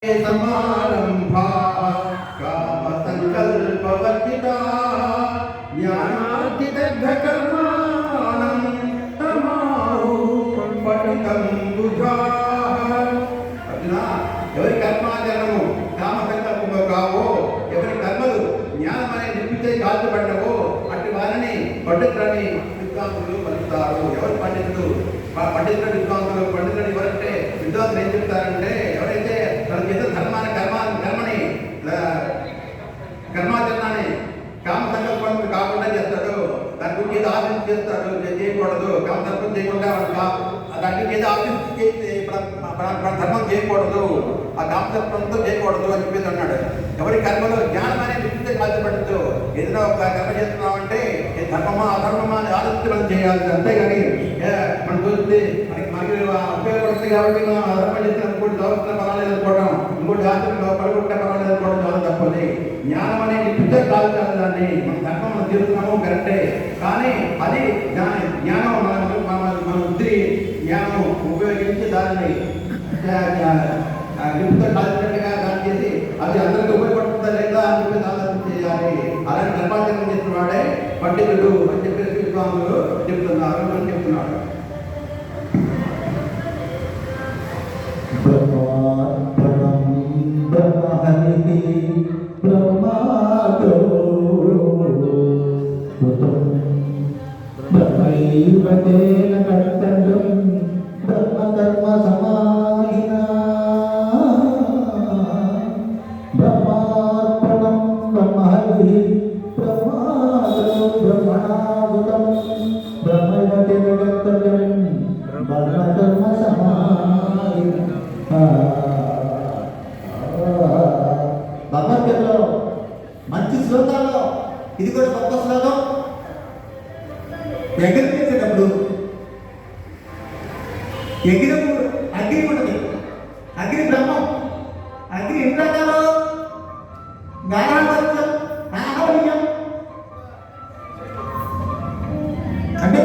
समारंभा काम संकल्पवर्तिता ज्ञानातिदग्धकर्माणं तमाहु पठितं बुधाः అర్జున ఎవరి కర్మాచరణము కామ సంకల్పము కావో ఎవరి కర్మలు జ్ఞానం అనే నిప్పితే కాల్చబడ్డవో అట్టి వారిని పండితులని విద్వాంసులు పలుకుతారు. ఎవరు పండితులు? పండితులు విద్వాంసులు. పండితులు ఎవరంటే విద్వాంసులు ఏం చెప్తారంటే ఎవరైతే తన చేత కర్మని కర్మాచరణాన్ని కామ సంకల్పం కాకుండా చేస్తాడు, దాని గురించి ఏదో ఆశించి చేస్తాడు, చేయకూడదు. కామ సంకల్పం చేయకుండా దాని గురించి ఏదో ఆశించి ధర్మం చేయకూడదు, ఆ కామ సంకల్పంతో చేయకూడదు అని చెప్పేసి అన్నాడు. ఎవరి కర్మలో జ్ఞానం అనేది విద్యుత్ కాల్చబడదు. ఏదైనా ఒక కర్మ చేస్తున్నామంటే ధర్మమా అధర్మమా అని ఆలోచించి మనం చేయాలి. అంతేగాని మనం చూస్తే మనకి ఉపయోగపడుతుంది కాబట్టి మనం అధర్మం చేసిన ఇంకోటి చదువుతున్న పర్వాలేదు అనుకోవడం, ఇంకోటి ఆచరణలో పడుకుంటే పర్వాలేదు అనుకోవడం చాలా తప్పది. జ్ఞానం అనేది విద్యుత్ కాల్చాలి. దాన్ని మన ధర్మం మనం తీరుతున్నాము కరెక్టే, కానీ అది జ్ఞానం మన బుద్ధి జ్ఞానం ఉపయోగించి దాన్ని విద్యుత్ కాల్చినట్టుగా దాన్ని చేసి అది అందరికీ ఉపయోగపడుతుందా లేదా అని చెప్పేసి ఆలోచన చేయాలి. అలాంటి కర్మాచరణ చేసిన వాడే పండితుడు అని చెప్పేసి విద్వాంసులు చెప్తున్నారు అని చెప్తున్నాడు. బ్రహ్మకర్మ సమాహిన బ్రహ్మార్పణం బ్రహ్మహరి బ్రహ్మాదం బ్రహ్మణాభుతం బ్రహ్మైవతే జగత్తజం బ్రహ్మకర్మ సమాహిన. భగవద్గీతలో మంచి శ్లోకాల్లో ఇది కూడా గొప్ప శ్లోకం. యజ్ఞం చేసేటప్పుడు యజ్ఞము అగ్ని ఉన్నది, అగ్ని బ్రహ్మం, అగ్ని ఎన్ని రకాలు? గాఢాంతరిక్షం, ఆహ్వనీయం అంటే